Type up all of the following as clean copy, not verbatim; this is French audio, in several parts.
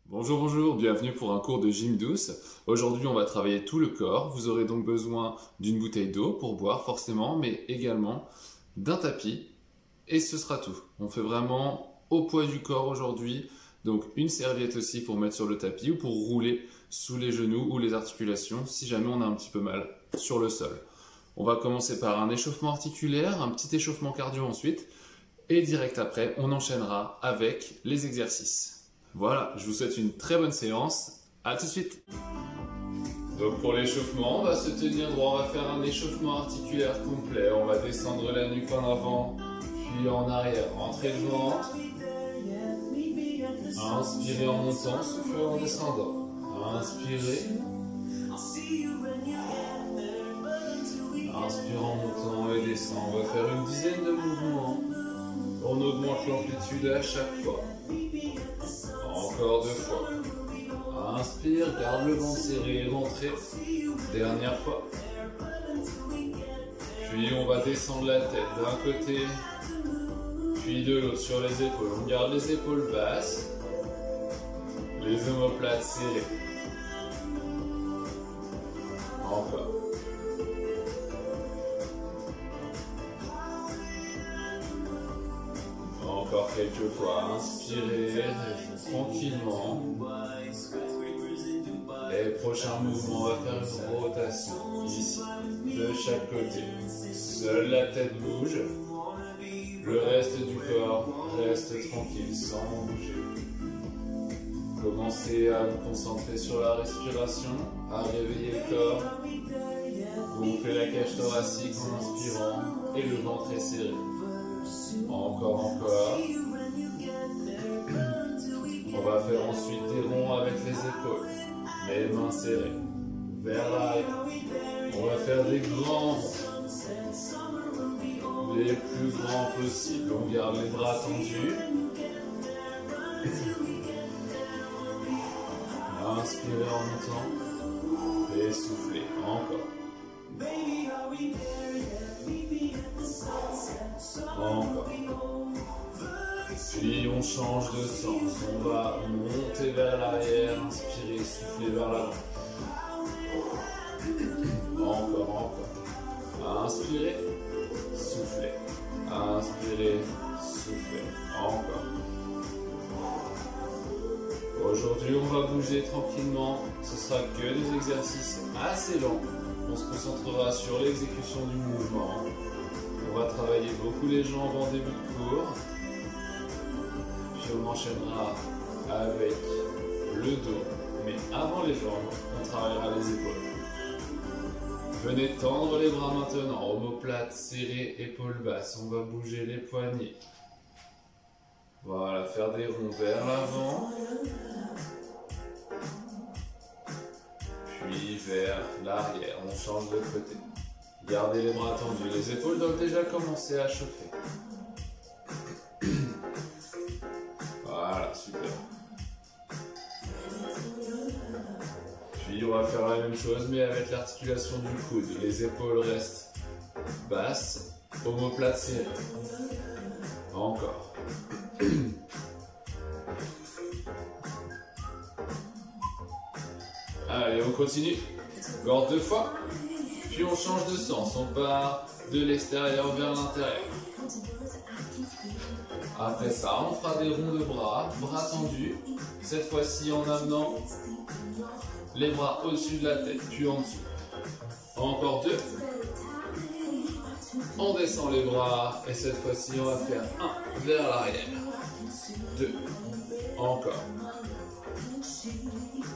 Bonjour, bonjour, bienvenue pour un cours de gym douce. Aujourd'hui, on va travailler tout le corps. Vous aurez donc besoin d'une bouteille d'eau pour boire forcément, mais également d'un tapis. Et ce sera tout. On fait vraiment au poids du corps aujourd'hui. Donc une serviette aussi pour mettre sur le tapis ou pour rouler sous les genoux ou les articulations si jamais on a un petit peu mal sur le sol. On va commencer par un échauffement articulaire, un petit échauffement cardio ensuite. Et direct après, on enchaînera avec les exercices. Voilà, je vous souhaite une très bonne séance. À tout de suite. Donc pour l'échauffement, on va se tenir droit, on va faire un échauffement articulaire complet. On va descendre la nuque en avant, puis en arrière. Rentrez le ventre. Inspirez en montant, soufflez en descendant. Inspirez. Inspire en montant et descend. On va faire une dizaine de mouvements. On augmente l'amplitude à chaque fois. Encore 2 fois. Inspire, garde le ventre serré, rentrez. Dernière fois. Puis on va descendre la tête d'un côté, puis de l'autre sur les épaules. On garde les épaules basses, les omoplates serrées. Encore. Encore quelques fois, inspirez tranquillement. Et prochain mouvement, on va faire une rotation ici, de chaque côté. Seule la tête bouge, le reste du corps reste tranquille, sans bouger. Commencez à vous concentrer sur la respiration, à réveiller le corps. Vous faites la cage thoracique en inspirant et le ventre est serré. Encore. On va faire ensuite des ronds avec les épaules, les mains serrées, vers l'arrière. On va faire des grands ronds, les plus grands possibles. On garde les bras tendus. Inspirez en montant et soufflez. Encore. Encore. Puis on change de sens. On va monter vers l'arrière, inspirer, souffler vers l'avant. Encore. Inspirez, soufflez. Inspirez, soufflez. Encore. Aujourd'hui, on va bouger tranquillement. Ce sera que des exercices assez lents. On se concentrera sur l'exécution du mouvement. On va travailler beaucoup les jambes en début de cours. Puis on enchaînera avec le dos. Mais avant les jambes, on travaillera les épaules. Venez tendre les bras maintenant. Omoplate serrée, épaules basses. On va bouger les poignets. Voilà, faire des ronds vers l'avant. Puis vers l'arrière. On change de côté. Gardez les bras tendus. Les épaules doivent déjà commencer à chauffer. Voilà, super. Puis on va faire la même chose mais avec l'articulation du coude. Les épaules restent basses, omoplate serrée. Encore. Allez, on continue. Encore 2 fois. Puis on change de sens. On part de l'extérieur vers l'intérieur. Après ça, on fera des ronds de bras tendus. Cette fois-ci en amenant les bras au-dessus de la tête, puis en dessous. Encore 2. On descend les bras et cette fois-ci, on va faire 1 vers l'arrière. 2. Encore.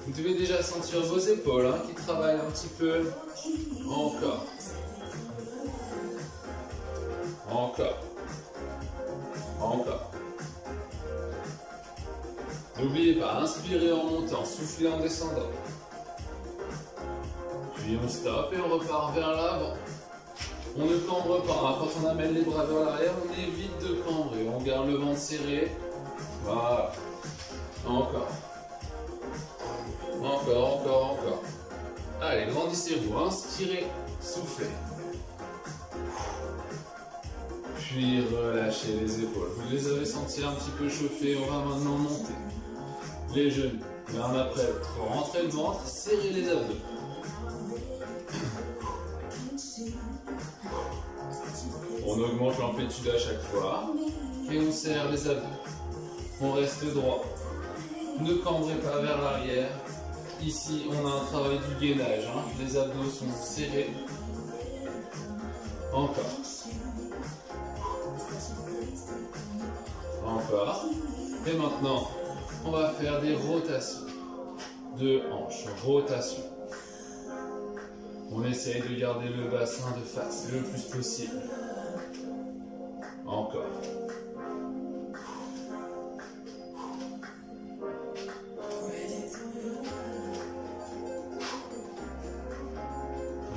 Vous devez déjà sentir vos épaules qui travaillent un petit peu. Encore. N'oubliez pas, inspirez en montant, soufflez en descendant. Puis on stoppe et on repart vers l'avant. On ne cambre pas, quand on amène les bras vers l'arrière, on évite de cambrer. On garde le ventre serré. Voilà. Encore. Allez, grandissez-vous, inspirez, soufflez. Puis relâchez les épaules. Vous les avez senties un petit peu chauffées, on va maintenant monter. Les genoux, Bien après, rentrez le ventre, serrez les abdos. On augmente l'amplitude à chaque fois et on serre les abdos. On reste droit. Ne cambrez pas vers l'arrière. Ici, on a un travail du gainage. Les abdos sont serrés. Encore. Encore. Et maintenant, on va faire des rotations. De hanches. Rotation. On essaye de garder le bassin de face le plus possible. Encore.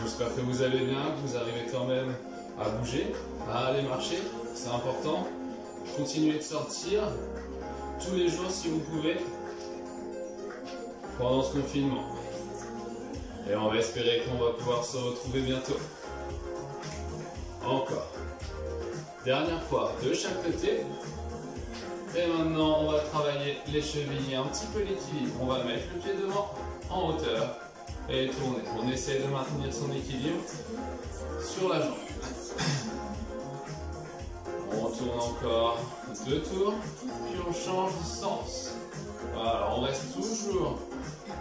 J'espère que vous allez bien, que vous arrivez quand même à bouger, à aller marcher. C'est important. Continuez de sortir tous les jours si vous pouvez pendant ce confinement. Et on va espérer qu'on va pouvoir se retrouver bientôt. Encore. Dernière fois de chaque côté. Et maintenant, on va travailler les chevilles, un petit peu l'équilibre. On va mettre le pied devant, en hauteur, et tourner. On essaie de maintenir son équilibre sur la jambe. On tourne encore 2 tours, puis on change de sens. Voilà, on reste toujours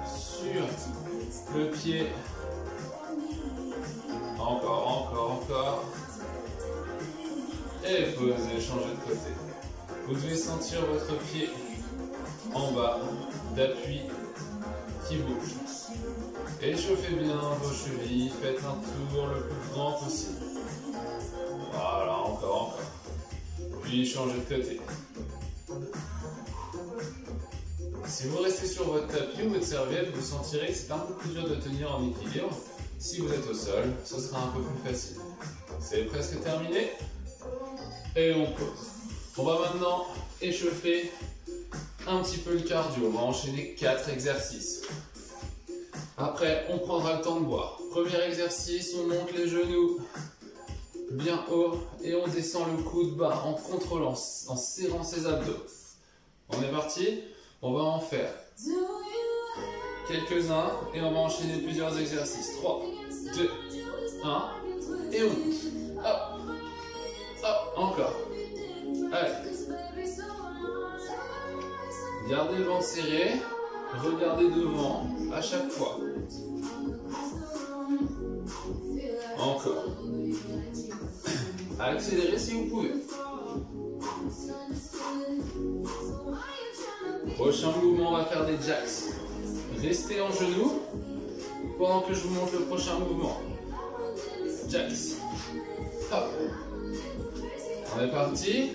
sur le pied. Encore. Et posez, changez de côté. Vous devez sentir votre pied en bas d'appui qui bouge. Échauffez bien vos chevilles, faites un tour le plus grand possible. Voilà, encore. Puis changez de côté. Si vous restez sur votre tapis ou votre serviette, vous sentirez que c'est un peu plus dur de tenir en équilibre. Si vous êtes au sol, ce sera un peu plus facile. C'est presque terminé. Et on pose. On va maintenant échauffer un petit peu le cardio. On va enchaîner 4 exercices. Après, on prendra le temps de boire. Premier exercice, on monte les genoux bien haut et on descend le coude bas en contrôlant, en serrant ses abdos. On est parti? On va en faire quelques-uns et on va enchaîner plusieurs exercices. 3, 2, 1 et on monte. Hop, encore. Allez. Gardez le ventre serré, regardez devant à chaque fois. Encore. Accélérez si vous pouvez. Prochain mouvement, on va faire des jacks. Restez en genoux pendant que je vous montre le prochain mouvement. Jacks. Hop. On est parti.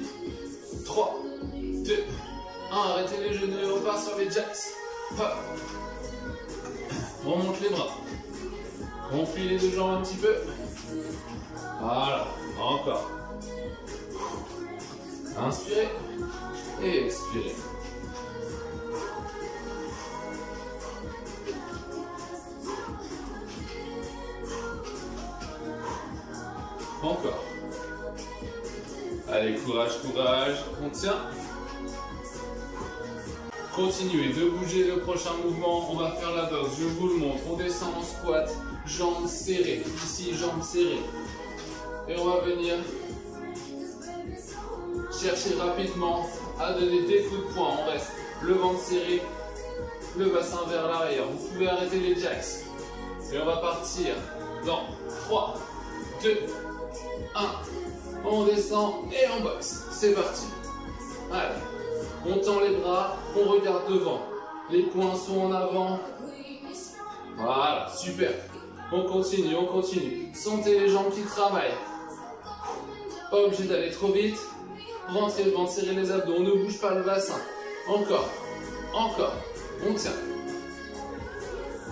3, 2, 1. Arrêtez les genoux et on part sur les jacks. Hop. On monte les bras. On plie les deux jambes un petit peu. Voilà. Encore. Inspirez et expirez. Encore. Allez, courage, on tient. Continuez de bouger le prochain mouvement, on va faire la boxe, je vous le montre. On descend en squat, jambes serrées, ici jambes serrées. Et on va venir chercher rapidement à donner des coups de poing. On reste le ventre serré, le bassin vers l'arrière. Vous pouvez arrêter les jacks. Et on va partir dans 3, 2, 1. On descend et on boxe. C'est parti. Allez. On tend les bras, on regarde devant. Les poings sont en avant. Voilà, super. On continue. Sentez les jambes qui travaillent. Pas obligé d'aller trop vite. Rentrez le ventre, serrez les abdos. On ne bouge pas le bassin. Encore. On tient.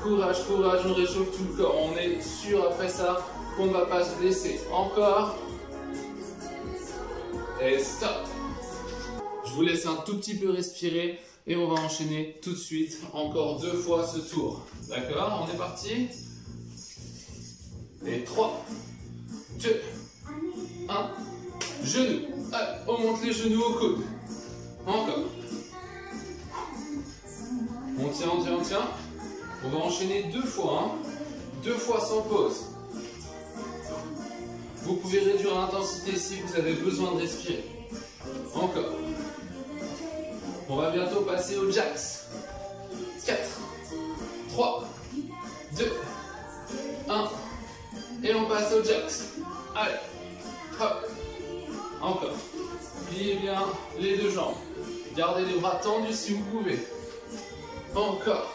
Courage, on réchauffe tout le corps. On est sûr après ça qu'on ne va pas se blesser. Encore. Et stop. Je vous laisse un tout petit peu respirer et on va enchaîner tout de suite encore 2 fois ce tour. D'accord? On est parti. Et 3, 2, 1. Genoux. Allez, on monte les genoux au coude. Encore. On tient, on tient, on tient. On va enchaîner 2 fois, hein. 2 fois sans pause. Vous pouvez réduire l'intensité si vous avez besoin de respirer. Encore. On va bientôt passer au jacks. 4, 3, 2, 1. Et on passe au jacks. Allez. Hop. Encore. Pliez bien les 2 jambes. Gardez les bras tendus si vous pouvez. Encore.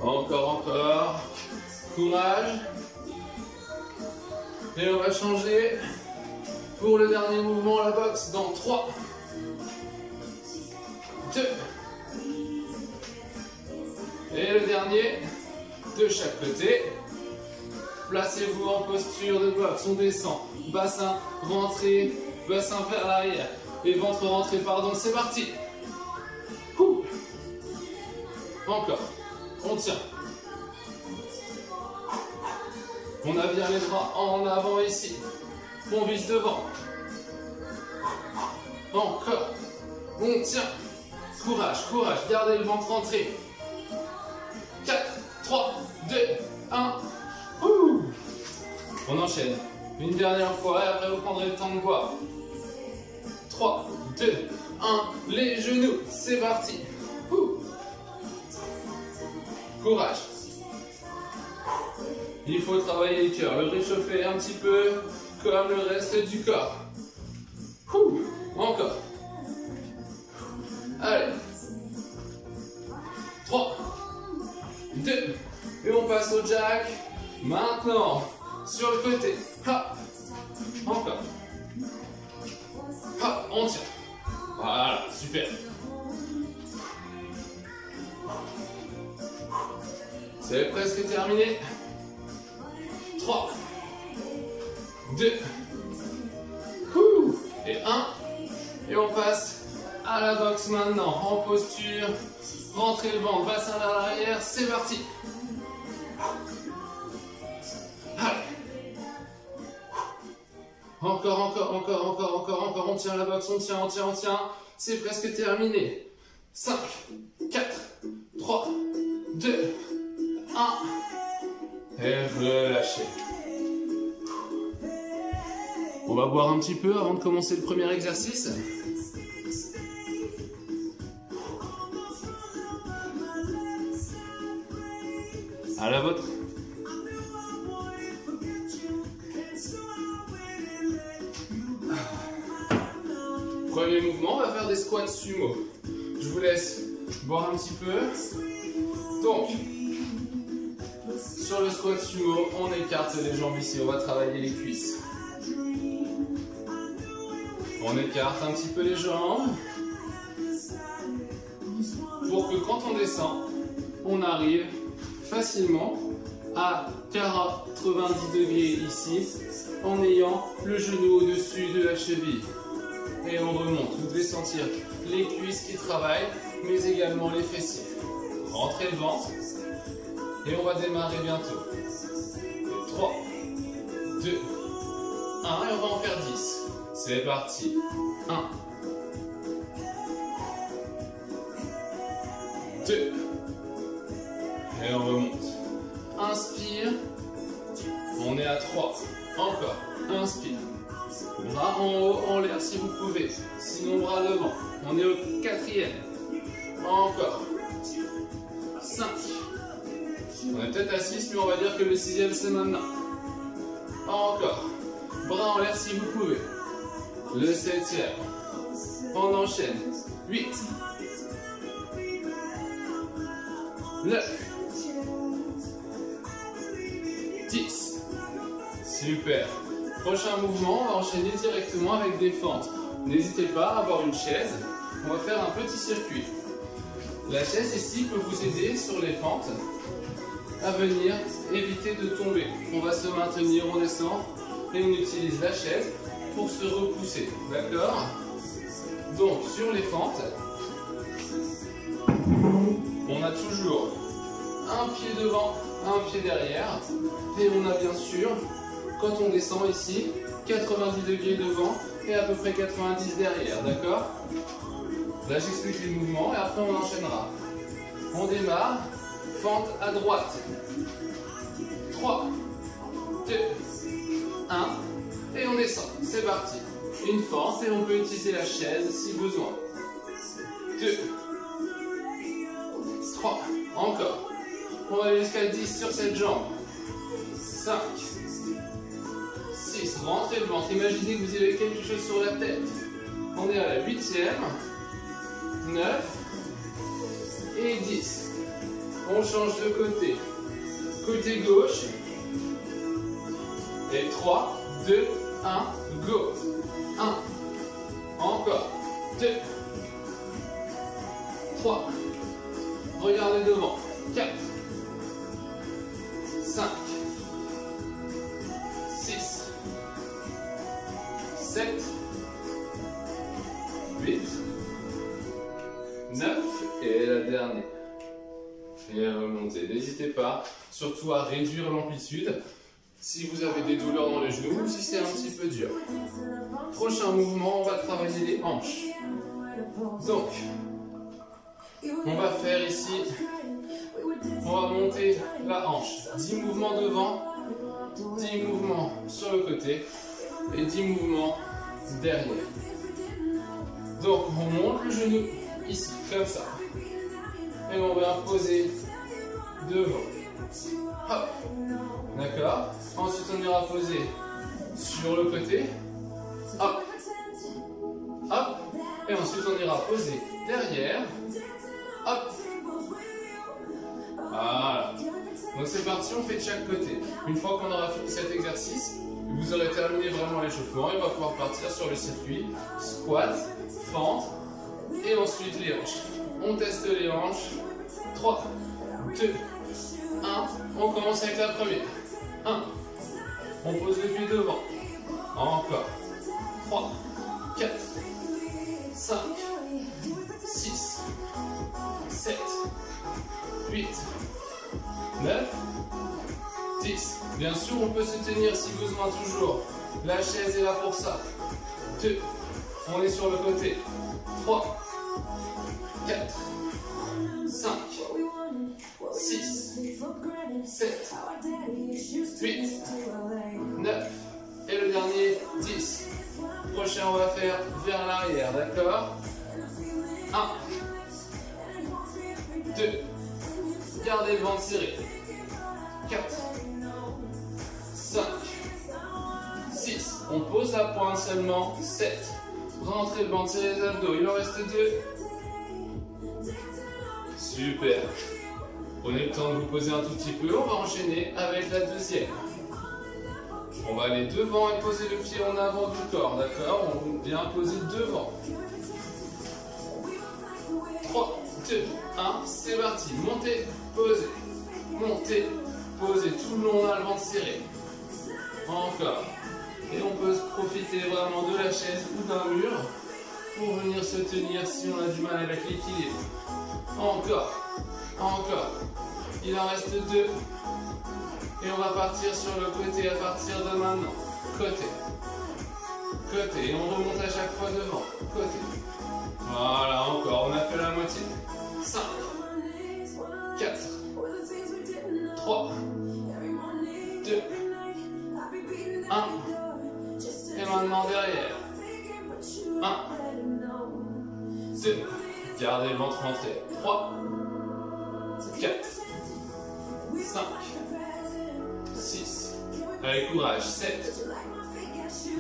Encore, encore. Courage. Et on va changer pour le dernier mouvement, la boxe, dans 3, 2. Et le dernier, de chaque côté. Placez-vous en posture de boxe. On descend. Bassin rentré, bassin vers l'arrière. Et ventre rentré, pardon. C'est parti. Encore. On tient. On a bien les bras en avant ici. On vise devant. Encore. On tient. Courage, courage. Gardez le ventre rentré. 4, 3, 2, 1. On enchaîne. Une dernière fois et après vous prendrez le temps de boire. 3, 2, 1. Les genoux. C'est parti. Courage. Il faut travailler le cœur, le réchauffer un petit peu comme le reste du corps. Encore. Allez. 3, 2, et on passe au jack. Maintenant, sur le côté. Hop. Encore. Hop, on tient. Voilà, super. C'est presque terminé. 3, 2, et 1. Et on passe à la boxe maintenant. En posture. Rentrez le ventre, bassin vers l'arrière. C'est parti. Allez. Encore, encore, encore, encore, encore, encore. On tient la boxe, on tient, on tient, on tient. C'est presque terminé. 5, 4, 3, 2, 1. Et relâchez. On va boire un petit peu avant de commencer le premier exercice. À la vôtre. Premier mouvement, on va faire des squats sumo. Je vous laisse boire un petit peu. Donc, sur le squat sumo, on écarte les jambes ici, on va travailler les cuisses. On écarte un petit peu les jambes pour que quand on descend, on arrive facilement à 90 degrés ici en ayant le genou au-dessus de la cheville. Et on remonte. Vous devez sentir les cuisses qui travaillent, mais également les fessiers. Rentrez le ventre. Et on va démarrer bientôt. 3, 2, 1. Et on va en faire 10. C'est parti. 1, 2. Et on remonte. Inspire. On est à 3. Encore. Inspire. Bras en haut, en l'air si vous pouvez. Sinon, bras devant. On est au 4e. Encore. 5. On est peut-être à 6, mais on va dire que le 6e, c'est maintenant. Encore. Bras en l'air si vous pouvez. Le 7e. On enchaîne. 8. 9. 10. Super. Prochain mouvement, on va enchaîner directement avec des fentes. N'hésitez pas à avoir une chaise. On va faire un petit circuit. La chaise ici peut vous aider sur les fentes à venir éviter de tomber. On va se maintenir, on descend et on utilise la chaise pour se repousser. D'accord? Donc sur les fentes, on a toujours un pied devant, un pied derrière et on a bien sûr quand on descend ici, 90 degrés devant et à peu près 90 derrière, d'accord? Là, j'explique les mouvements et après on enchaînera. On démarre, fente à droite. 3, 2, 1, et on descend. C'est parti. Une fente et on peut utiliser la chaise si besoin. 2, 3, encore. On va aller jusqu'à 10 sur cette jambe. 5, 6, rentrez le ventre. Imaginez que vous avez quelque chose sur la tête. On est à la 8e, 9 et 10. On change de côté. Côté gauche. Et 3, 2, 1, go. 1. Encore. 2. 3. Regardez devant. 4. 5. 6. 7. 8. 9. Et la dernière. Et remontez. N'hésitez pas, surtout à réduire l'amplitude si vous avez des douleurs dans les genoux ou si c'est un petit peu dur. Prochain mouvement, on va travailler les hanches. Donc, on va faire ici, on va monter la hanche. 10 mouvements devant, 10 mouvements sur le côté et 10 mouvements derrière. Donc, on monte le genou ici, comme ça. Et on va poser devant. Hop. D'accord. Ensuite, on ira poser sur le côté. Hop. Hop. Et ensuite, on ira poser derrière. Hop. Voilà. Donc, c'est parti, on fait de chaque côté. Une fois qu'on aura fini cet exercice, vous aurez terminé vraiment l'échauffement et on va pouvoir partir sur le circuit squat, fente et ensuite les hanches. On teste les hanches. 3, 2, 1. On commence avec la première. 1. On pose le pied devant. Encore. 3, 4, 5, 6, 7, 8, 9, 10. Bien sûr, on peut se tenir si besoin toujours. La chaise est là pour ça. 2. On est sur le côté. 3, 4, 5, 6, 7, 8, 9, et le dernier, 10. Prochain, on va faire vers l'arrière, d'accord? 1, 2, gardez le ventre serré. 4, 5, 6, on pose la pointe seulement. 7, rentrez le ventre serré les abdos, il en reste 2. Super. Prenez le temps de vous poser un tout petit peu. On va enchaîner avec la deuxième. On va aller devant et poser le pied en avant du corps, d'accord? On vient poser devant. 3, 2, 1, c'est parti. Montez, posez. Montez, posez. Tout le long, on a le ventre serré. Encore. Et on peut profiter vraiment de la chaise ou d'un mur pour venir se tenir si on a du mal avec l'équilibre. Encore, encore. Il en reste 2. Et on va partir sur le côté à partir de maintenant. Côté. Côté. Et on remonte à chaque fois devant. Côté. Voilà, encore. On a fait la moitié. 5, 4, 3, 2, 1. Et maintenant derrière. 1, 2. Gardez le ventre rentré. 3, 4, 5, 6. Allez, courage. 7,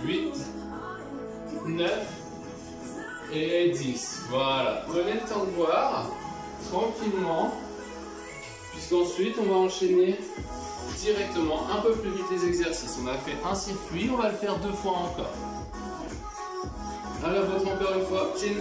8, 9 et 10. Voilà. Prenez le temps de boire tranquillement, puisqu'ensuite on va enchaîner directement un peu plus vite les exercices. On a fait un circuit, on va le faire 2 fois encore. À la vôtre encore une fois. Chin.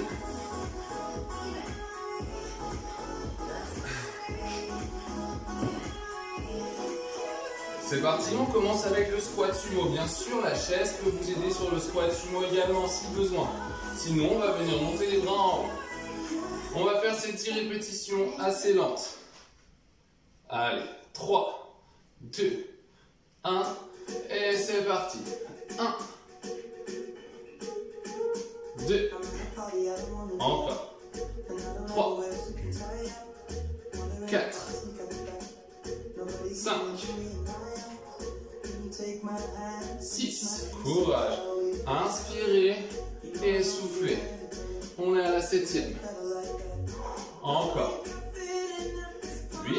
C'est parti, on commence avec le squat sumo. Bien sûr, la chaise peut vous aider sur le squat sumo également si besoin. Sinon, on va venir monter les bras en haut. On va faire ces 10 répétitions assez lentes. Allez, 3, 2, 1, Et c'est parti. 1, 2, encore. 3, 4, 5, 6, courage. Inspirez et soufflez. On est à la 7e. Encore. 8,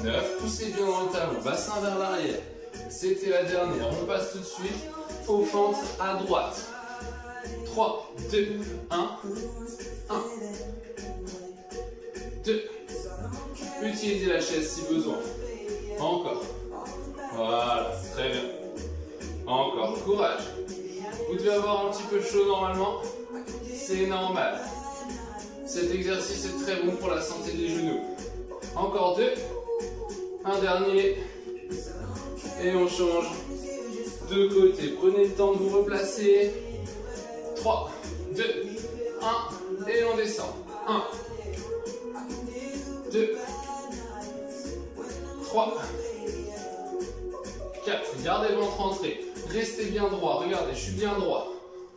9, poussez bien dans le talon, bassin vers l'arrière. C'était la dernière. On passe tout de suite aux fentes à droite. 3, 2, 1, 1, 2. Utilisez la chaise si besoin. Encore. Voilà, très bien. Encore, courage. Vous devez avoir un petit peu chaud normalement. C'est normal. Cet exercice est très bon pour la santé des genoux. Encore 2. Un dernier. Et on change de côté. Prenez le temps de vous replacer. 3, 2, 1. Et on descend. 1, 2, 3, 4. Gardez le ventre entré. Restez bien droit. Regardez, je suis bien droit.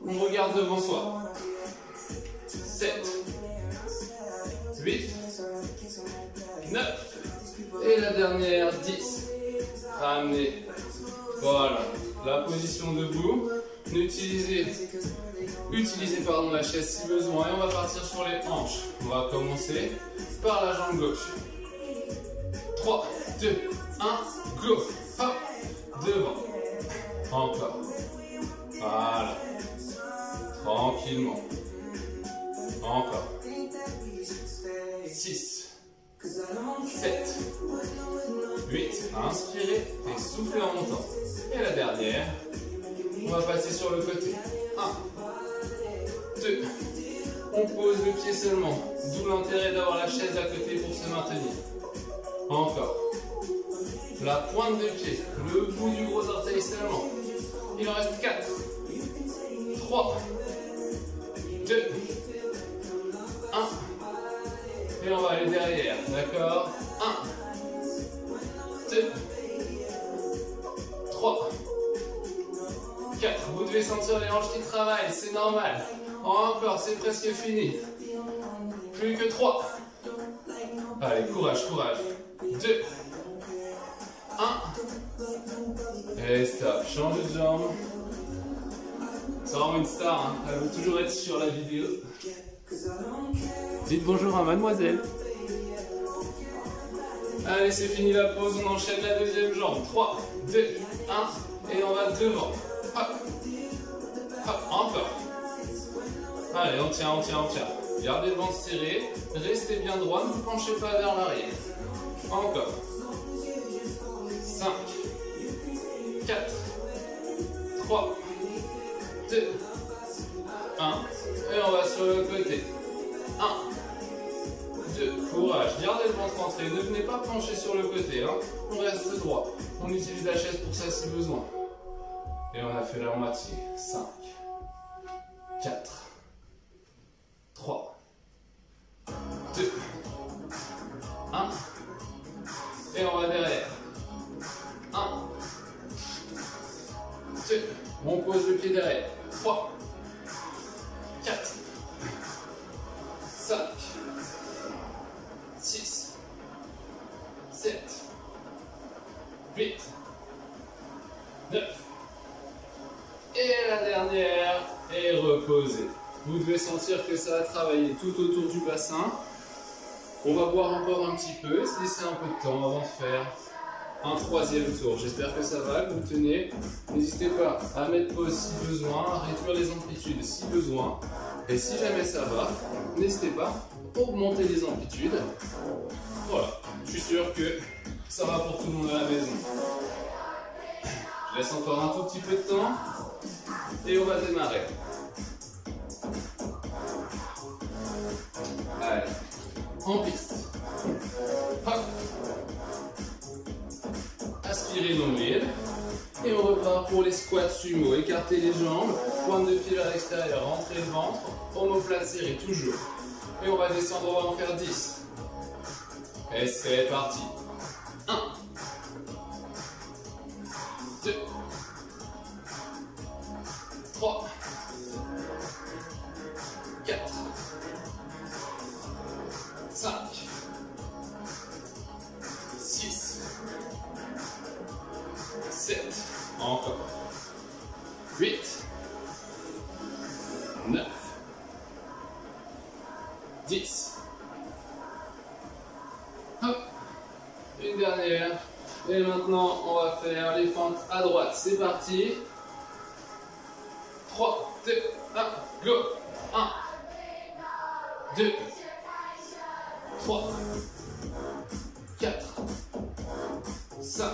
On regarde devant soi. 7, 8, 9. Et la dernière, 10. Ramenez. Voilà. La position debout. Utilisez la chaise si besoin. Et on va partir sur les hanches. On va commencer par la jambe gauche. 3, 2, 1, go. Hop. Devant. Encore. Voilà. Tranquillement. Encore. 6, 7, 8. Inspirez et soufflez en montant. Et la dernière. On va passer sur le côté. 1, 2. On pose le pied seulement. D'où l'intérêt d'avoir la chaise à côté pour se maintenir. Encore. La pointe de pied. Le bout du gros orteil seulement. Il en reste 4. 3, 2, 1. Et on va aller derrière. D'accord? 1, 2, 3, 4. Vous devez sentir les hanches qui travaillent. C'est normal. Encore, c'est presque fini. Plus que 3. Allez, courage, courage. 2, 1. Et stop. Change de jambe. C'est vraiment une star, hein. Elle veut toujours être sur la vidéo. Dites bonjour à mademoiselle. Allez, c'est fini la pause. On enchaîne la deuxième jambe. 3, 2, 1. Et on va devant. Hop. Hop, encore. Allez, on tient, on tient, on tient. Gardez le ventre serré. Restez bien droit. Ne vous penchez pas vers l'arrière. Encore. 5, 4, 3, 2, 1. Et on va sur le côté. 1, 2. Courage. Gardez le ventre entré. Ne venez pas pencher sur le côté. Hein. On reste droit. On utilise la chaise pour ça si besoin. Et on a fait la moitié. 5, 4, 3, 2, 1. Et on va derrière. 1, 2. On pose le pied derrière. 3, 4, 5, 6, 7, 8, 9. Et la dernière, et reposez. Vous devez sentir que ça va travailler tout autour du bassin. On va boire encore un petit peu, se laisser un peu de temps avant de faire un troisième tour. J'espère que ça va, que vous tenez. N'hésitez pas à mettre pause si besoin, à réduire les amplitudes si besoin. Et si jamais ça va, n'hésitez pas à augmenter les amplitudes. Voilà, je suis sûr que ça va pour tout le monde à la maison. Je laisse encore un tout petit peu de temps et on va démarrer. Allez, en piste. Hop. Aspirez nombril. Et on repart pour les squats sumo. Écartez les jambes, pointe de pied vers l'extérieur, rentrez le ventre, omoplate serrée toujours. Et on va descendre, on va en faire 10. Et c'est parti. 1, 10. Hop. Une dernière. Et maintenant, on va faire les fentes à droite. C'est parti. 3, 2, 1, go. 1, 2, 3, 4, 5,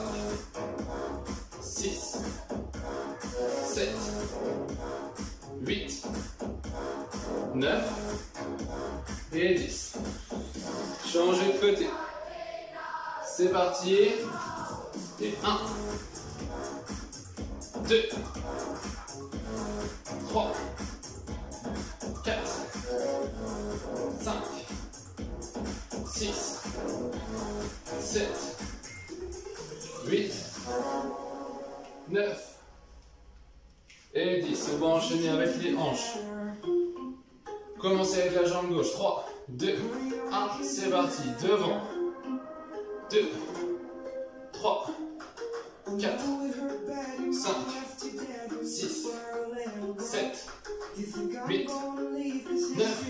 6, 7, 8, 9 et 10. Changez de côté. C'est parti. Et 1, 2, 3, 4, 5, 6, 7, 8, 9 et 10. On va enchaîner avec les hanches. Commencez avec la jambe gauche. 3, 2, 1, c'est parti. Devant. 2, 3, 4, 5, 6, 7, 8, 9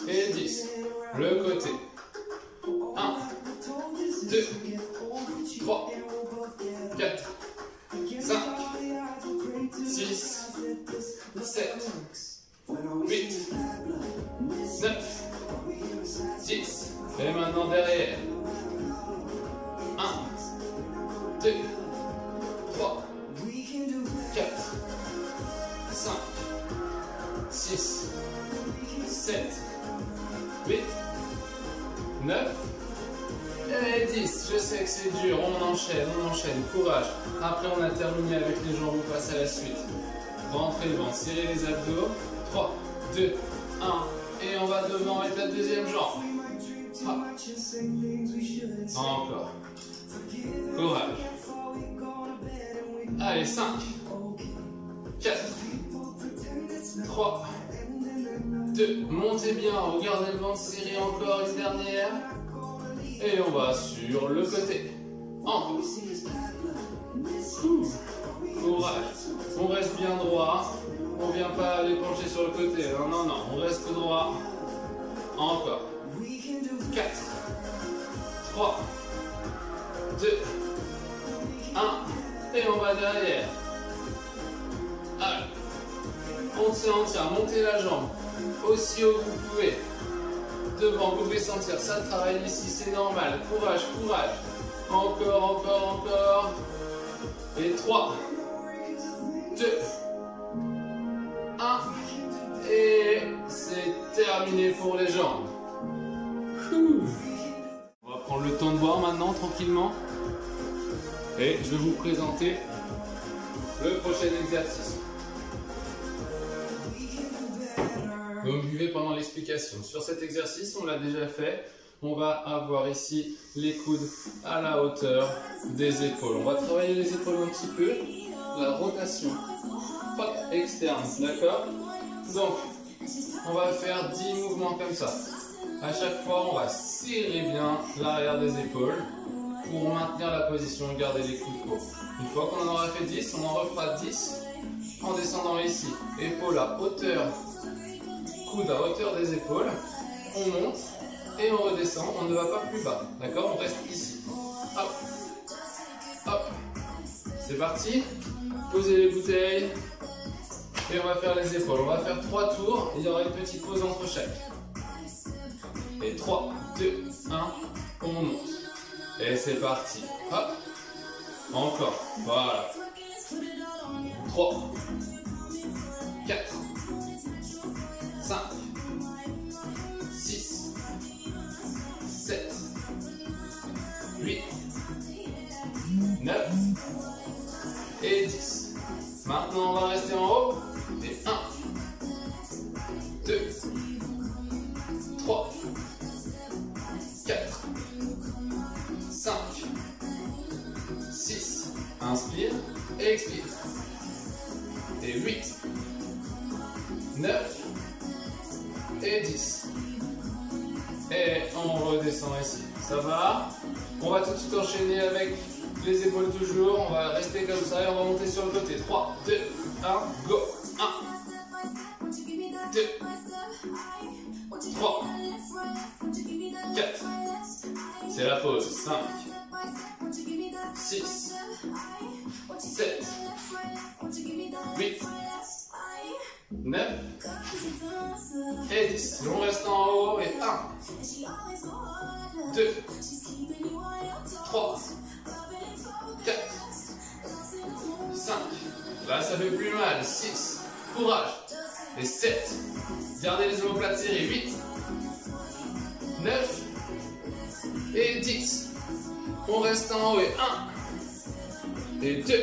et 10. Le côté. 1, 2, 3, 4, 5, 6, 7, 8, 9, 10. Et maintenant derrière. 1, 2, 3, 4, 5, 6, 7, 8, 9 et 10. Je sais que c'est dur, on enchaîne, courage. Après on a terminé avec les jambes, on passe à la suite. Rentrez le ventre, serrez les abdos. 3, 2, 1 et on va devant avec la deuxième jambe. Encore. Courage. Allez, 5, 4, 3, 2, montez bien, regardez le ventre serré, encore une dernière. Et on va sur le côté. Encore. Courage. On reste bien droit. On ne vient pas aller pencher sur le côté. Non, non, non, on reste droit. Encore. 4, 3, 2, 1. Et on va derrière. Allez. On tient, montez la jambe. Aussi haut que vous pouvez. Devant, vous devez sentir, ça travaille ici, c'est normal. Courage, courage. Encore. Et 3, 2, 1. Et c'est terminé pour les jambes. On va prendre le temps de boire maintenant, tranquillement. Et je vais vous présenter le prochain exercice. Donc buvez pendant l'explication. Sur cet exercice, on l'a déjà fait. On va avoir ici les coudes à la hauteur des épaules. On va travailler les épaules un petit peu. La rotation externe, d'accord? Donc, on va faire 10 mouvements comme ça. À chaque fois, on va serrer bien l'arrière des épaules pour maintenir la position et garder les coudes hauts. Une fois qu'on en aura fait 10, on en refera 10 en descendant ici. Épaules à hauteur, coude à hauteur des épaules. On monte et on redescend. On ne va pas plus bas. D'accord? On reste ici. Hop. Hop. C'est parti. Posez les bouteilles. Et on va faire les épaules. On va faire 3 tours. Il y aura une petite pause entre chaque. Et 3, 2, 1. On monte. Et c'est parti. Hop. Encore. Voilà. 3, 4, 5, 6, 7, 8, 9 et 10. Maintenant, on va rester en haut. Et 1, 2, 3, 4, 5, 6. Inspire et expire. Et 8, 9 et 10. Et on redescend ici. Ça va? On va tout de suite enchaîner avec les épaules toujours. On va rester comme ça et on va monter sur le côté. 3, 2, 1, go. 1, 2, 3, 4, C'est la pause. 5, 6, 7, 8, 9 et 10. On reste en haut et 1, 2, 3, 4, 5. Là, ça fait plus mal. 6. Courage. Et 7. Gardez les omoplates serrées. 8, 9 et 10. On reste en haut et 1 et 2,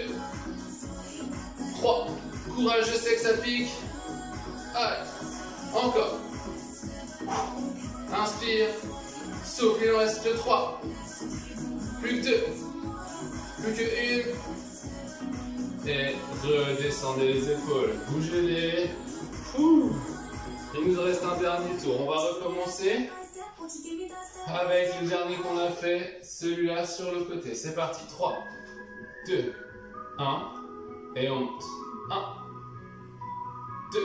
3. Courage, je sais que ça pique. Allez, encore. Inspire. Souffle, il en reste que 3. Plus que 2. Plus que 1. Et redescendez les épaules. Bougez-les. Il nous reste un dernier tour. On va recommencer avec le dernier qu'on a fait, celui-là sur le côté. C'est parti. 3, 2, 1. Et on monte. 1, 2.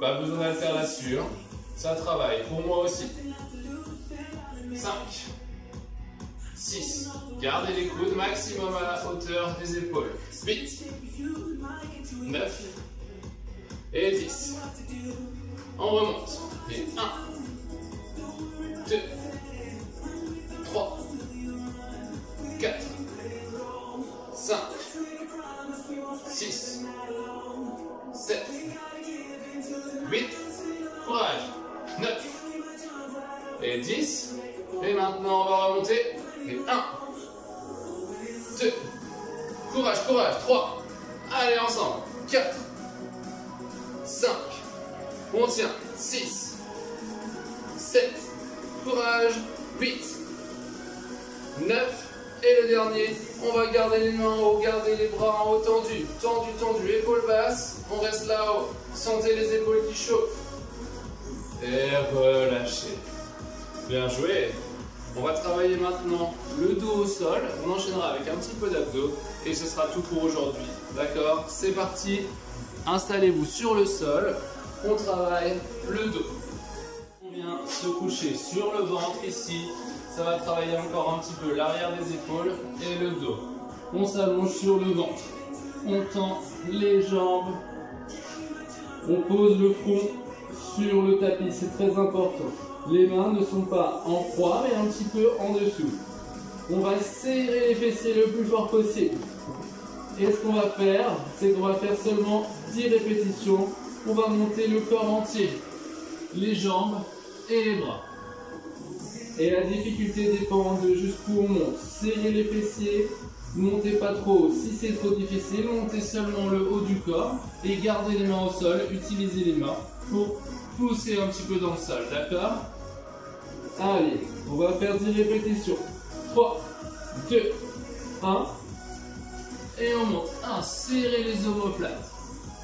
Pas besoin d'alternation. Ça travaille. Pour moi aussi. 5, 6. Gardez les coudes maximum à la hauteur des épaules. 8, 9 et 10. On remonte. Et 1, 2, 3, 4, 5, 6, 7, 8. Courage. 9 et 10. Et maintenant, on va remonter. Et 1, 2. Courage, courage. 3. Allez, ensemble. 4, 5. On tient. 6, 7. Courage. 8, 9. Et le dernier, on va garder les mains en haut, garder les bras en haut tendus. Tendu, tendu. Épaules basses. On reste là-haut. Sentez les épaules qui chauffent. Et relâchez. Bien joué. On va travailler maintenant le dos au sol. On enchaînera avec un petit peu d'abdos. Et ce sera tout pour aujourd'hui. D'accord? C'est parti. Installez-vous sur le sol. On travaille le dos. On vient se coucher sur le ventre ici. Ça va travailler encore un petit peu l'arrière des épaules et le dos. On s'allonge sur le ventre. On tend les jambes. On pose le front sur le tapis, c'est très important. Les mains ne sont pas en croix, mais un petit peu en dessous. On va serrer les fessiers le plus fort possible. Et ce qu'on va faire, c'est qu'on va faire seulement 10 répétitions. On va monter le corps entier, les jambes et les bras. Et la difficulté dépend de jusqu'où on monte. Serrez les fessiers, montez pas trop. Si c'est trop difficile, montez seulement le haut du corps et gardez les mains au sol. Utilisez les mains pour pousser un petit peu dans le sol, d'accord? Allez, on va faire 10 répétitions. 3, 2, 1. Et on monte. 1. Serrez les omoplates.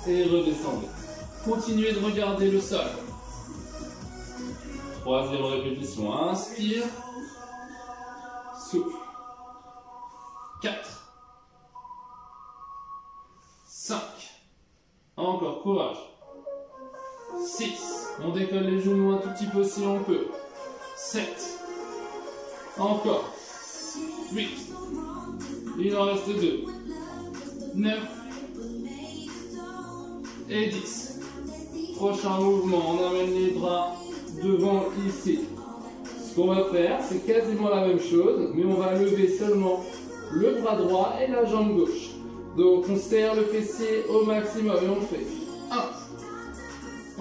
Et redescendez. Continuez de regarder le sol. 3e répétition. Inspire. Souffle. 4. 5. Encore, courage. 6. On décolle les genoux un tout petit peu si on peut. 7. Encore. 8. Il en reste 2. 9. Et 10. Prochain mouvement, on amène les bras devant ici. Ce qu'on va faire, c'est quasiment la même chose, mais on va lever seulement le bras droit et la jambe gauche. Donc on serre le fessier au maximum et on fait 1.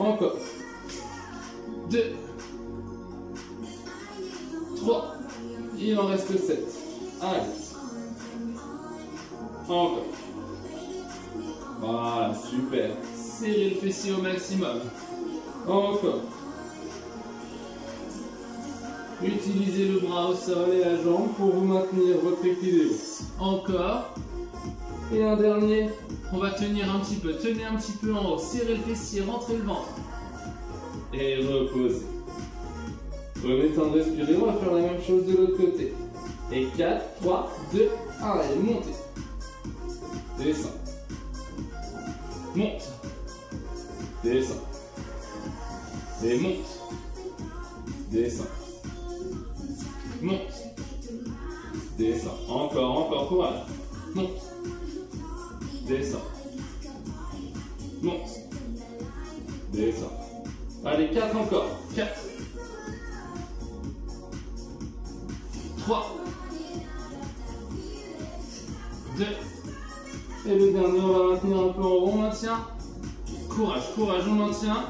Encore. 2. 3. Il en reste 7. Allez. Encore. Voilà, super. Serrez le fessier au maximum. Encore. Utilisez le bras au sol et la jambe pour vous maintenir votre équilibre. Encore. Et un dernier. On va tenir un petit peu. Tenez un petit peu en haut. Serrez le fessier, rentrez le ventre. Et reposez. Prenez le temps de respirer. On va faire la même chose de l'autre côté. Et 4, 3, 2, 1. Allez, montez. Descends. Monte. Descends. Et monte. Descends. Monte. descends. Encore, courage. Monte. Descends. Monte. Descends. Allez, 4 encore. 4. 3. 2. Et le dernier, on va maintenir un peu en haut. On maintient. Courage, on maintient.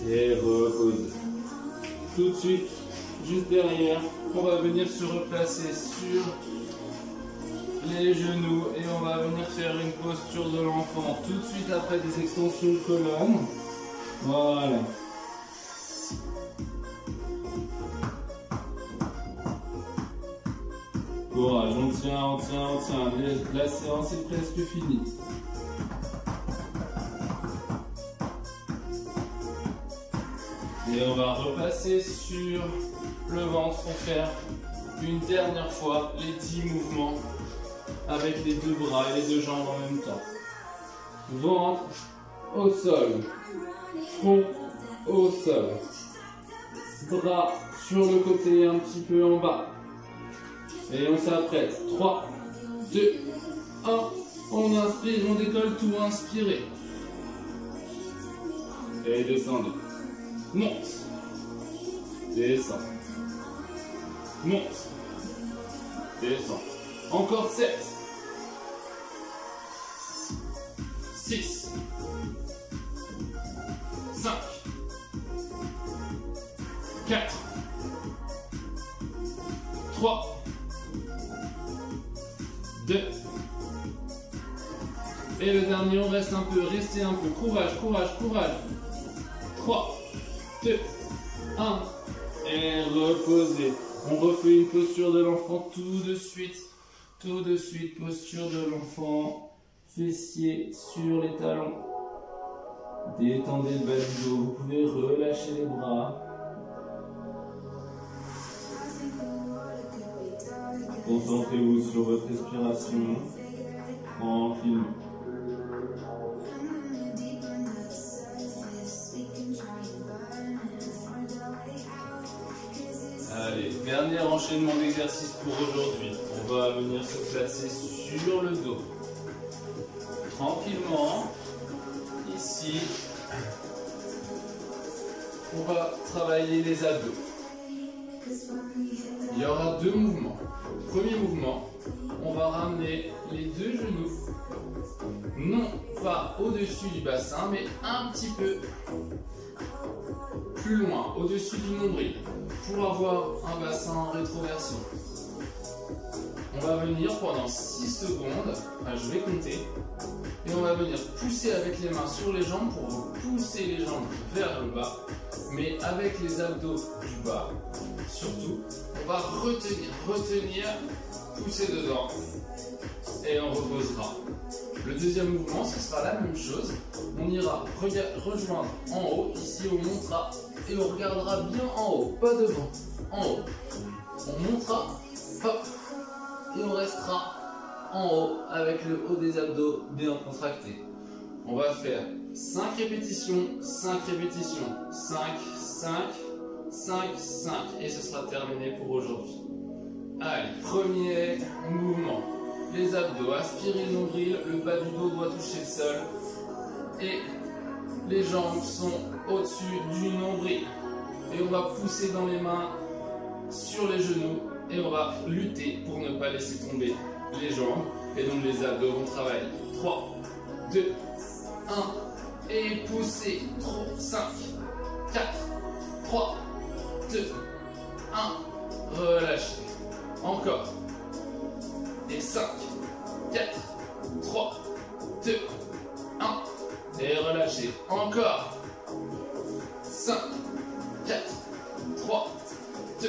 Et repose. Tout de suite, juste derrière, on va venir se replacer sur les genoux et on va venir faire une posture de l'enfant tout de suite après des extensions de colonne. Voilà. Courage, on tient. La séance est presque finie. Et on va repasser sur le ventre pour faire une dernière fois les 10 mouvements avec les deux bras et les deux jambes en même temps. Ventre au sol, front au sol, bras sur le côté un petit peu en bas. Et on s'apprête. 3, 2, 1. On inspire, on décolle tout inspiré. Et descendez. Monte. Descends. Monte. Descends. Encore 7. 6. 5. 4. 3. 2. Et le dernier, on reste un peu, restez un peu. Courage. 3, 2, 1. Et reposez. On refait une posture de l'enfant tout de suite. Posture de l'enfant. Fessiers sur les talons. Détendez le bas du dos. Vous pouvez relâcher les bras. Concentrez-vous sur votre respiration. Tranquillement. Allez, dernier enchaînement d'exercices pour aujourd'hui. On va venir se placer sur le dos. Tranquillement. Ici, on va travailler les abdos. Il y aura 2 mouvements. Premier mouvement, on va ramener les 2 genoux, non pas au-dessus du bassin, mais un petit peu plus loin, au-dessus du nombril, pour avoir un bassin en rétroversion. On va venir pendant 6 secondes, je vais compter, et on va venir pousser avec les mains sur les jambes pour pousser les jambes vers le bas, mais avec les abdos du bas, surtout. On va retenir, pousser dedans, et on reposera. Le deuxième mouvement, ce sera la même chose. On ira rejoindre en haut, ici on montera, et on regardera bien en haut, pas devant, en haut. On montera, hop, et on restera en haut avec le haut des abdos bien contracté. On va faire 5 répétitions, 5 répétitions, 5, 5, 5, 5 et ce sera terminé pour aujourd'hui. Allez, premier mouvement. Les abdos, aspirez le nombril, le bas du dos doit toucher le sol et les jambes sont au-dessus du nombril. Et on va pousser dans les mains sur les genoux et on va lutter pour ne pas laisser tomber les jambes. Et donc les abdos vont travailler. 3, 2, 1 et poussez. 5, 4, 3, 2, 1. Relâchez. Encore. Et 5, 4, 3, 2, 1. Et relâchez. Encore. 5, 4, 3, 2,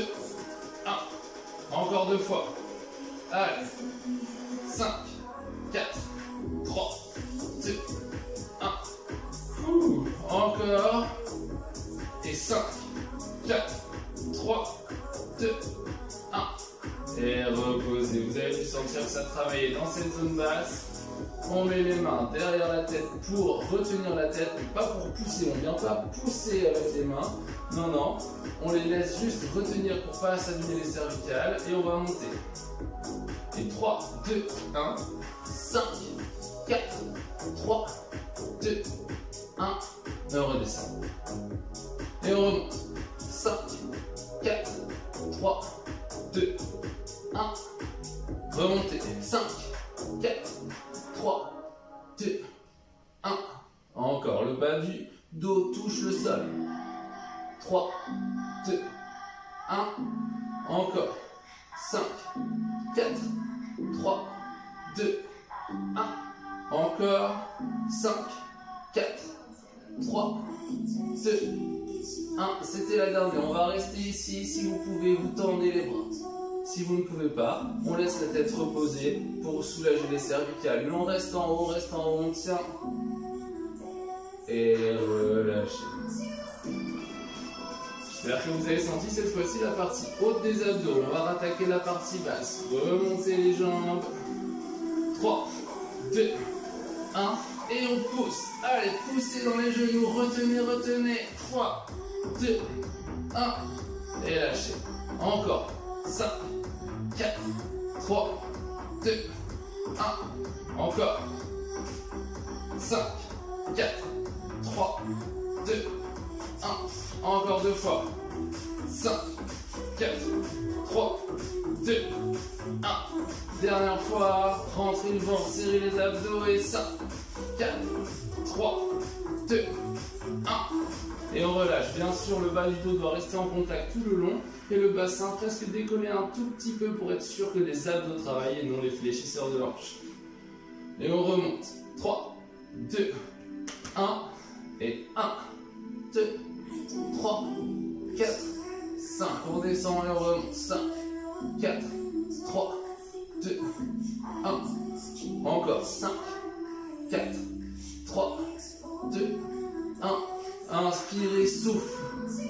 1. Encore 2 fois. Allez. 5, 4, 3, 2, 1. Encore. Et 5, 4, 3, 2, 1. Et reposez. Vous avez pu sentir que ça travaillait dans cette zone basse. On met les mains derrière la tête pour retenir la tête, mais pas pour pousser. On ne vient pas pousser avec les mains. Non, non. On les laisse juste retenir pour ne pas s'abîmer les cervicales. Et on va monter. Et 3, 2, 1, 5, 4, 3, 2, 1. Et on redescend. Et on remonte. 5, 4, 3, 2, 1. Remontez. 5, 4, 3, 2, 1. Encore. Le bas du dos touche le sol. 3, 2, 1. Encore. 5, 4, 3, 2, 1. Encore. 5, 4, 3, 2, 1. C'était la dernière. On va rester ici. Si vous pouvez, vous tendez les bras. Si vous ne pouvez pas, on laisse la tête reposer pour soulager les cervicales. On reste en haut, on tient. Et relâchez. J'espère que vous avez senti cette fois-ci la partie haute des abdos. On va rattaquer la partie basse. Remontez les jambes. 3, 2, 1. Et on pousse. Allez, poussez dans les genoux. Retenez, retenez. 3, 2, 1. Et lâchez. Encore. 5, 4, 3, 2, 1. Encore. 5, 4, 3, 2, 1. Encore 2 fois. 5, 4, 3, 2, 1. Dernière fois. Rentrez le ventre, serrez les abdos et 5, 4, 3, 2, 1. Et on relâche. Bien sûr, le bas du dos doit rester en contact tout le long. Et le bassin presque décollé un tout petit peu pour être sûr que les abdos travaillent et non les fléchisseurs de hanches. Et on remonte. 3, 2, 1. Et 1, 2, 3, 4, 5. On descend et on remonte. 5, 4, 3, 2, 1. Encore. 5, 4, 3, 2, 1. Inspirez, souffle.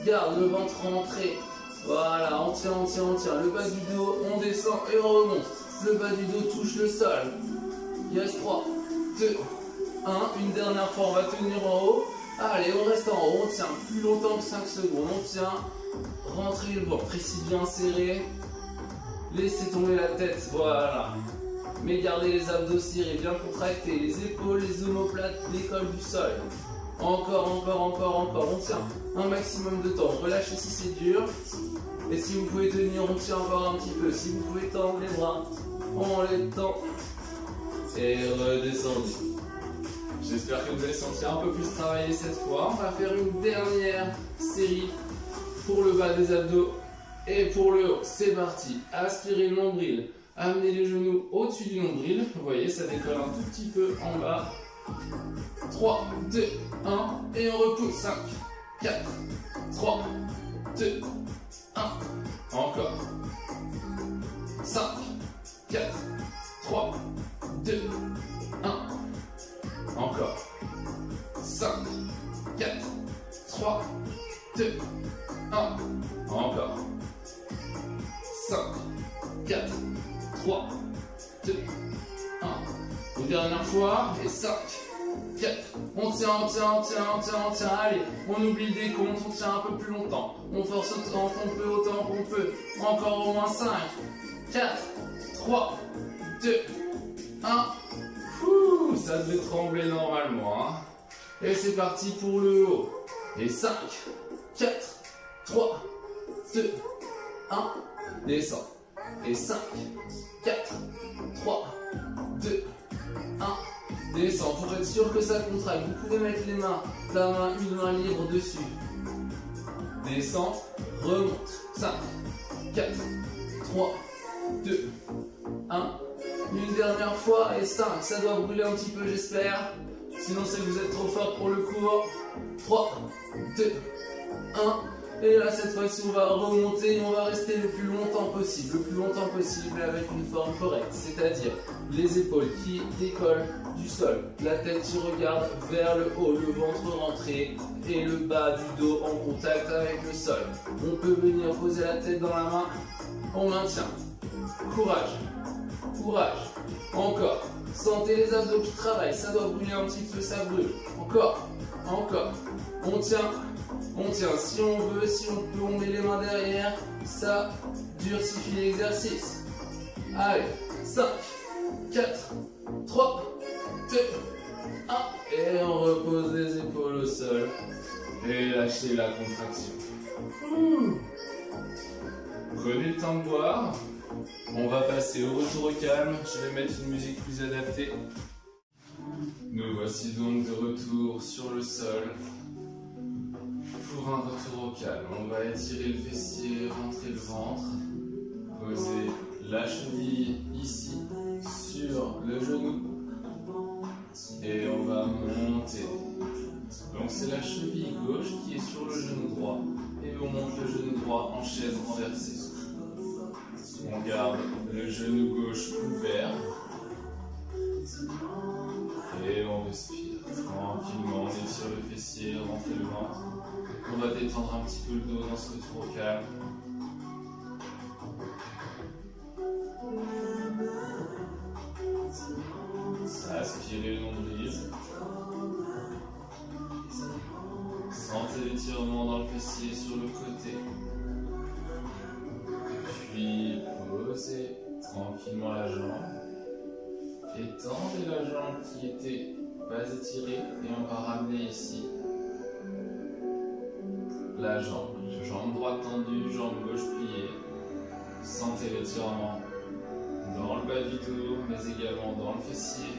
Garde le ventre rentré. Voilà, on tient, on tient, on tient. Le bas du dos, on descend et on remonte. Le bas du dos touche le sol. Yes, 3, 2, 1. Une dernière fois, on va tenir en haut. Allez, on reste en haut. On tient plus longtemps que 5 secondes. On tient. Rentrez le ventre ici bien serré. Laissez tomber la tête. Voilà. Mais gardez les abdos serrés, bien contractés. Les épaules, les omoplates décollent du sol. Encore, encore, encore, encore. On tient un maximum de temps. Relâchez si c'est dur. Et si vous pouvez tenir, on tient encore un petit peu. Si vous pouvez tendre les bras, on les tend. Et redescendez. J'espère que vous allez sentir un peu plus travailler cette fois. On va faire une dernière série pour le bas des abdos et pour le haut. C'est parti. Aspirez le nombril. Amenez les genoux au-dessus du nombril. Vous voyez, ça décolle un tout petit peu en bas. 3, 2, 1. Et on repousse. 5, 4, 3, 2, 1. Encore. 5, 4, 3, 2, 1. Encore. 5, 4, 3, 2, 1. Encore. 5, 4, 3, 2, 1. Une dernière fois. Et 5, 4. On tient, on tient, on tient, on tient, on tient. Allez, on oublie le décompte, on tient un peu plus longtemps. On force autant qu'on peut, autant qu'on peut. Encore au moins 5, 4, 3, 2, 1. Ouh, ça devait trembler normalement. Hein. Et c'est parti pour le haut. Et 5, 4, 3, 2, 1. Descends. Et 5, 4, 3, 2, 1. Descends pour être sûr que ça contracte. Vous pouvez mettre les mains, une main libre dessus. Descends, remonte. 5, 4, 3, 2, 1. Une dernière fois et 5. Ça doit brûler un petit peu, j'espère. Sinon, c'est que vous êtes trop fort pour le cours. 3, 2, 1. Et là, cette fois-ci, on va remonter et on va rester le plus longtemps possible. Le plus longtemps possible avec une forme correcte. C'est-à-dire les épaules qui décollent du sol. La tête qui regarde vers le haut, le ventre rentré et le bas du dos en contact avec le sol. On peut venir poser la tête dans la main. On maintient. Courage. Courage. Encore. Sentez les abdos qui travaillent, ça doit brûler un petit peu, ça brûle. Encore, encore. On tient. Si on veut, si on peut, on met les mains derrière. Ça durcifie l'exercice. Allez, 5, 4, 3, 2, 1. Et on repose les épaules au sol. Et lâchez la contraction. Prenez le temps de boire. On va passer au retour au calme. Je vais mettre une musique plus adaptée. Nous voici donc de retour sur le sol. Pour un retour au calme, on va étirer le fessier, rentrer le ventre. Poser la cheville ici sur le genou. Et on va monter. Donc c'est la cheville gauche qui est sur le genou droit. Et on monte le genou droit en chaise renversée. On garde le genou gauche ouvert. Et on respire tranquillement. On étire le fessier, rentre le ventre. On va détendre un petit peu le dos dans ce retour au calme. Aspirez le nombril. Sentez l'étirement dans le fessier sur le côté. Puis posez tranquillement la jambe. Étendez la jambe qui était pas étirée et on va ramener ici la jambe. Jambe droite tendue, jambe gauche pliée. Sentez l'étirement dans le bas du dos, mais également dans le fessier.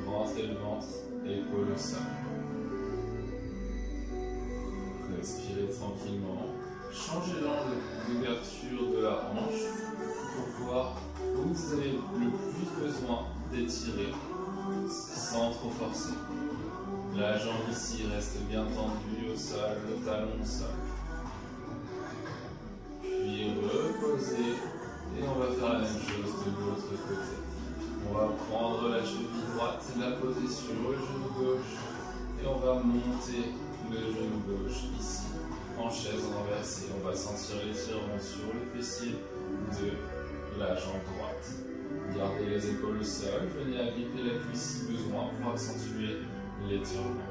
Rentrez le ventre, épaule au sol. Respirez tranquillement. Changez l'angle d'ouverture de la hanche pour voir où vous avez le plus besoin d'étirer sans trop forcer. La jambe ici reste bien tendue au sol, le talon au sol. Puis reposez et on va faire la même chose de l'autre côté. On va prendre la cheville droite et la poser sur le genou gauche et on va monter le genou gauche ici en chaise renversée. On va sentir l'étirement sur le fessier de la jambe droite. Gardez les épaules au sol, venez agripper la cuisse si besoin pour accentuer l'étirement.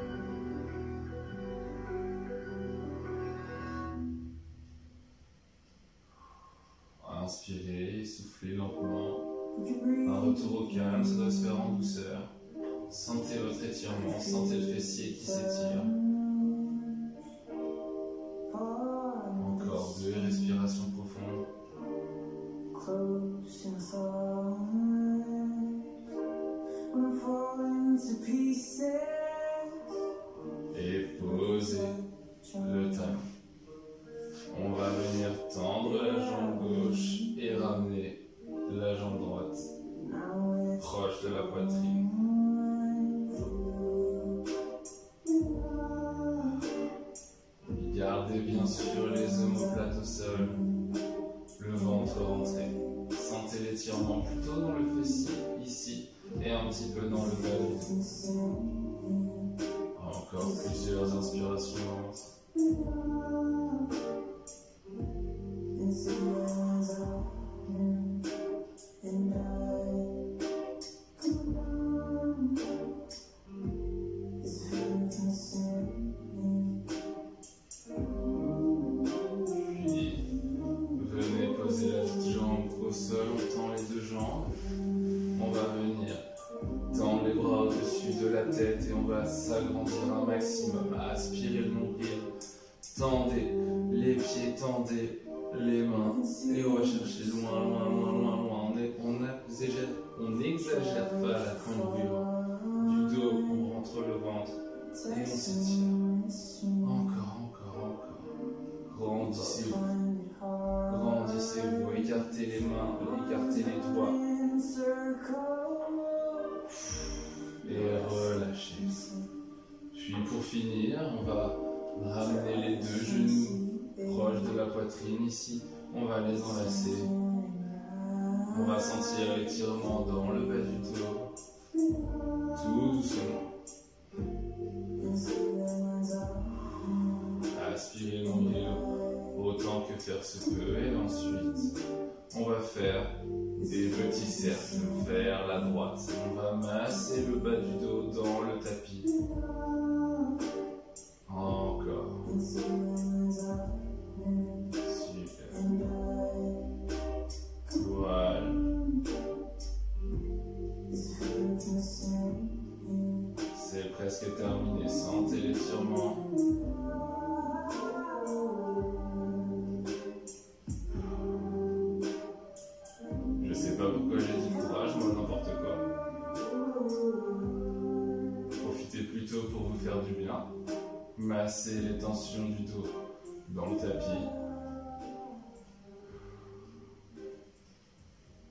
Inspirez, soufflez lentement. Un retour au calme, ça doit se faire en douceur. Sentez votre étirement, sentez le fessier qui s'étire. Encore 2 respirations profondes. Et posez le talon. On va venir tendre la jambe gauche et ramener la jambe droite proche de la poitrine. Gardez bien sûr les omoplates au sol, le ventre rentré. Sentez l'étirement plutôt dans le fessier, ici, et un petit peu dans le bas du dos. Encore plusieurs inspirations lentes. Et on va s'agrandir un maximum, aspirer le nombril, tendez les pieds, tendez les mains et on va chercher loin. On n'exagère pas la cambrure du dos, on rentre le ventre et on s'étire. Encore. Grandissez-vous, écartez les mains, écartez les doigts. Et relâchez. Puis pour finir, on va ramener les 2 genoux proches de la poitrine ici. On va les enlacer. On va sentir l'étirement dans le bas du dos. Tout doucement. Aspirez le nombril autant que faire se peut. Et ensuite, on va faire Des petits cercles vers la droite. On va masser le bas du dos dans le tapis. Encore. Super. Voilà. C'est presque terminé. Sentez l'étirement. Je sais pas pourquoi j'ai dit courage, moi n'importe quoi. Profitez plutôt pour vous faire du bien. Massez les tensions du dos dans le tapis.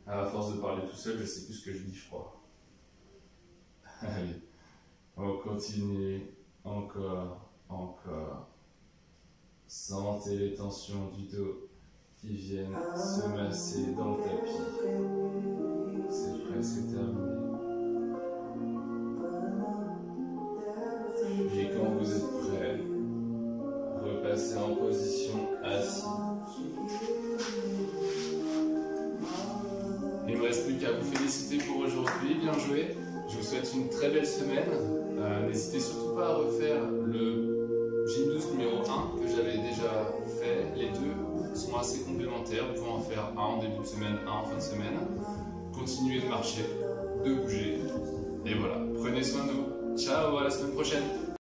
À force de parler tout seul, je sais plus ce que je dis, je crois. Allez, on continue. Encore, encore. Sentez les tensions du dos qui viennent se masser dans le tapis. C'est presque terminé. Et quand vous êtes prêt, repassez en position assise. Il ne me reste plus qu'à vous féliciter pour aujourd'hui, bien joué. Je vous souhaite une très belle semaine. N'hésitez surtout pas à refaire le gym douce numéro 1 que j'avais déjà fait. Les deux sont assez complémentaires. Vous pouvez en faire un en début de semaine, un en fin de semaine. Continuez de marcher, de bouger. Et voilà, prenez soin de vous. Ciao, à la semaine prochaine.